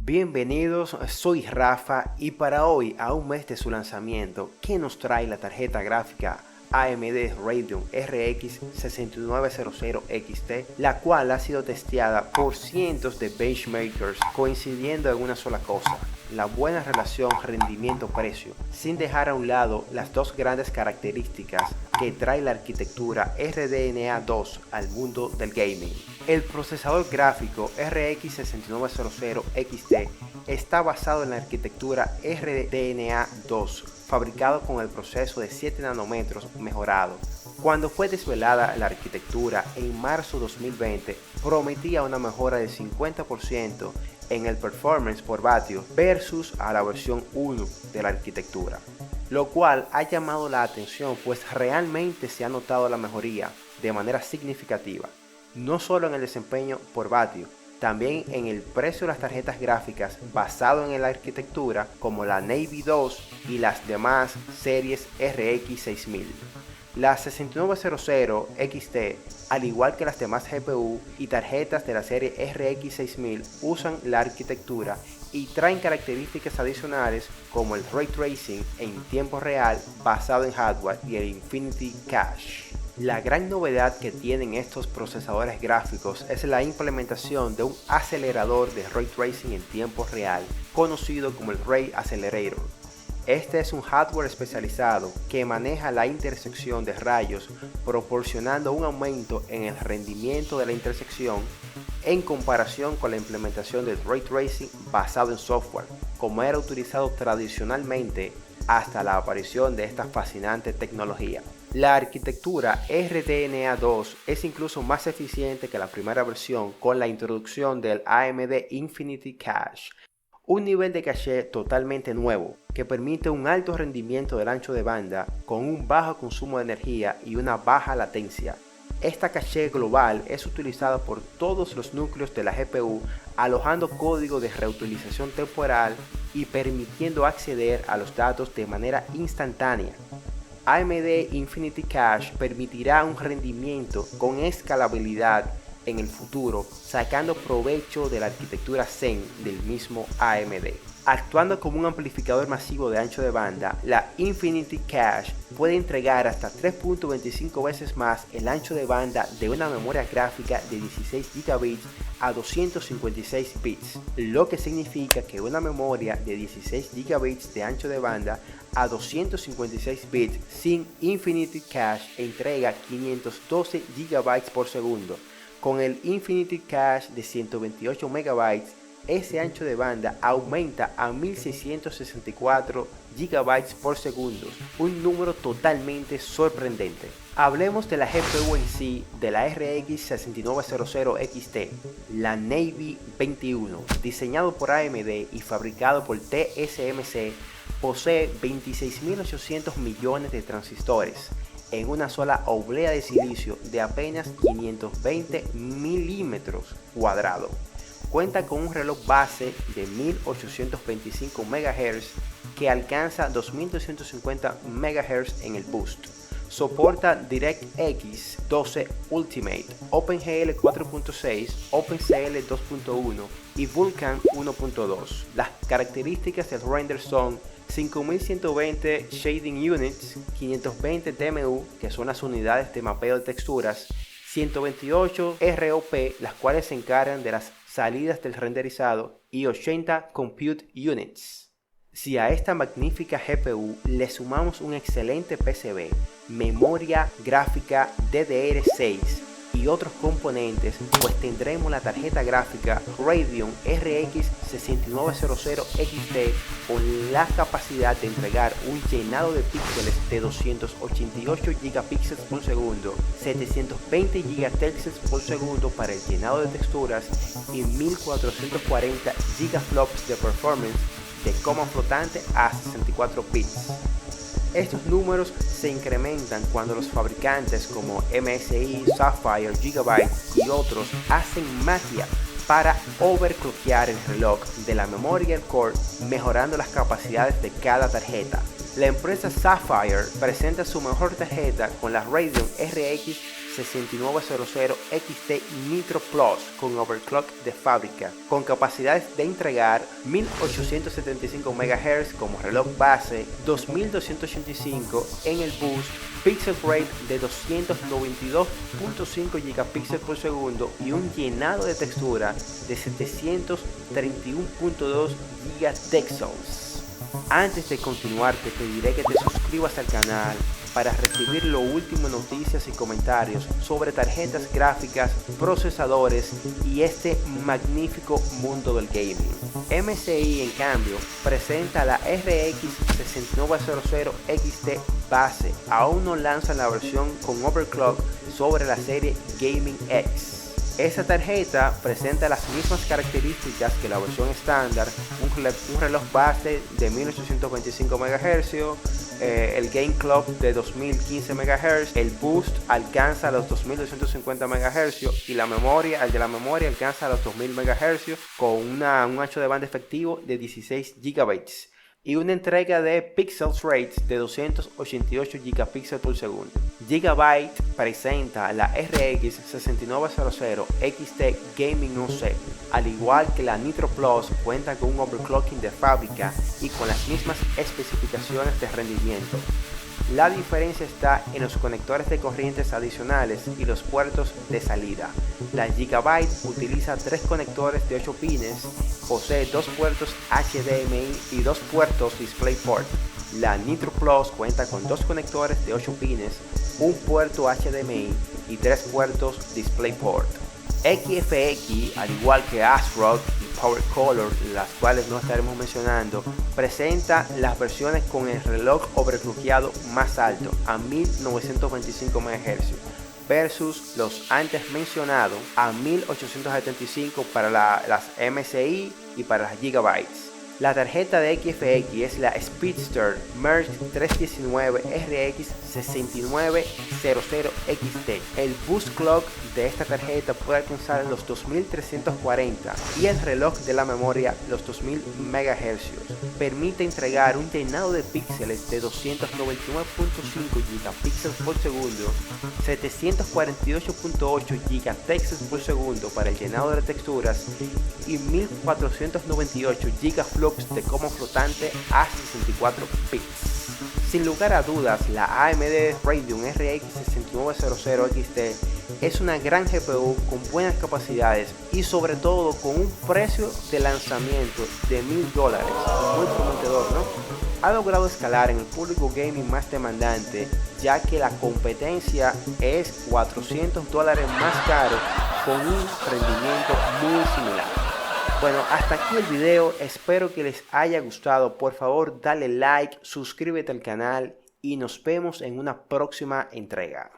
Bienvenidos, soy Rafa y para hoy, a un mes de su lanzamiento, ¿qué nos trae la tarjeta gráfica AMD Radeon RX 6900 XT, la cual ha sido testeada por cientos de benchmarkers coincidiendo en una sola cosa: la buena relación rendimiento-precio, sin dejar a un lado las dos grandes características que trae la arquitectura RDNA 2 al mundo del gaming. El procesador gráfico RX 6900 XT está basado en la arquitectura RDNA 2, fabricado con el proceso de 7 nanómetros mejorado. Cuando fue desvelada la arquitectura en marzo 2020, prometía una mejora del 50% en el performance por vatio versus a la versión 1 de la arquitectura, lo cual ha llamado la atención, pues realmente se ha notado la mejoría de manera significativa, no solo en el desempeño por vatio, también en el precio de las tarjetas gráficas basado en la arquitectura, como la Navy 2 y las demás series RX 6000. La 6900 XT, al igual que las demás GPU y tarjetas de la serie RX 6000, usan la arquitectura y traen características adicionales como el Ray Tracing en tiempo real basado en hardware y el Infinity Cache. La gran novedad que tienen estos procesadores gráficos es la implementación de un acelerador de Ray Tracing en tiempo real, conocido como el Ray Accelerator. Este es un hardware especializado que maneja la intersección de rayos, proporcionando un aumento en el rendimiento de la intersección en comparación con la implementación del Ray Tracing basado en software, como era utilizado tradicionalmente hasta la aparición de esta fascinante tecnología. La arquitectura RDNA 2 es incluso más eficiente que la primera versión con la introducción del AMD Infinity Cache, un nivel de caché totalmente nuevo que permite un alto rendimiento del ancho de banda con un bajo consumo de energía y una baja latencia. Esta caché global es utilizada por todos los núcleos de la GPU, alojando código de reutilización temporal y permitiendo acceder a los datos de manera instantánea. AMD Infinity Cache permitirá un rendimiento con escalabilidad en el futuro, sacando provecho de la arquitectura Zen del mismo AMD. Actuando como un amplificador masivo de ancho de banda, la Infinity Cache puede entregar hasta 3.25 veces más el ancho de banda de una memoria gráfica de 16 GB a 256 bits, lo que significa que una memoria de 16 GB de ancho de banda a 256 bits sin Infinity Cache entrega 512 GB por segundo. Con el Infinity Cache de 128 MB, ese ancho de banda aumenta a 1664 GB por segundo, un número totalmente sorprendente. Hablemos de la GPU en sí de la RX 6900 XT, la Navy 21, diseñado por AMD y fabricado por TSMC, posee 26.800 millones de transistores en una sola oblea de silicio de apenas 520 milímetros cuadrados. Cuenta con un reloj base de 1825 MHz que alcanza 2250 MHz en el boost. Soporta DirectX 12 Ultimate, OpenGL 4.6, OpenCL 2.1 y Vulkan 1.2. Las características del render son 5120 Shading Units, 520 TMU, que son las unidades de mapeo de texturas, 128 ROP, las cuales se encargan de las salidas del renderizado, y 80 Compute Units. Si a esta magnífica GPU le sumamos un excelente PCB, memoria gráfica DDR6 y otros componentes, pues tendremos la tarjeta gráfica Radeon RX 6900 XT con la capacidad de entregar un llenado de píxeles de 288 gigapíxeles por segundo, 720 gigatercios por segundo para el llenado de texturas y 1440 gigaflops de performance de coma flotante a 64 bits. Estos números se incrementan cuando los fabricantes como MSI, Sapphire, Gigabyte y otros hacen magia para overclockear el reloj de la memoria core, mejorando las capacidades de cada tarjeta. La empresa Sapphire presenta su mejor tarjeta con la Radeon RX 6900 XT Nitro Plus con overclock de fábrica, con capacidades de entregar 1875 MHz como reloj base, 2285 en el boost, pixel rate de 292.5 gigapíxeles por segundo y un llenado de textura de 731.2 gigatexels. Antes de continuar te pediré que te suscribas al canal para recibir lo último en noticias y comentarios sobre tarjetas gráficas, procesadores y este magnífico mundo del gaming. MSI en cambio presenta la RX 6900 XT base, aún no lanzan la versión con overclock sobre la serie Gaming X. Esta tarjeta presenta las mismas características que la versión estándar, un reloj base de 1825 MHz, el Game Clock de 2015 MHz, el boost alcanza los 2250 MHz y el de la memoria alcanza los 2000 MHz con un ancho de banda efectivo de 16 GB y una entrega de pixels rates de 288 gigapíxeles por segundo. Gigabyte presenta la RX 6900 XT Gaming OC. Al igual que la Nitro Plus, cuenta con un overclocking de fábrica y con las mismas especificaciones de rendimiento. La diferencia está en los conectores de corrientes adicionales y los puertos de salida. La Gigabyte utiliza 3 conectores de 8 pines, posee 2 puertos HDMI y 2 puertos DisplayPort. La Nitro Plus cuenta con 2 conectores de 8 pines, un puerto HDMI y 3 puertos DisplayPort. XFX, al igual que ASRock y PowerColor, las cuales no estaremos mencionando, presenta las versiones con el reloj overclockeado más alto a 1925 MHz versus los antes mencionados a 1875 para las MSI y para las Gigabytes. La tarjeta de XFX es la Speedster Merge 319 RX 6900 XT. El boost clock de esta tarjeta puede alcanzar los 2340 y el reloj de la memoria los 2000 MHz. Permite entregar un llenado de píxeles de 299.5 gigapíxeles por segundo, 748.8 gigatexels por segundo para el llenado de texturas y 1498 gigaflops de como flotante a 64 bits. Sin lugar a dudas, la AMD Radeon RX 6900 XT es una gran GPU con buenas capacidades y sobre todo con un precio de lanzamiento de $1000, muy prometedor, ¿no? Ha logrado escalar en el público gaming más demandante, ya que la competencia es $400 más caro con un rendimiento muy similar. Bueno, hasta aquí el video, espero que les haya gustado. Por favor dale like, suscríbete al canal y nos vemos en una próxima entrega.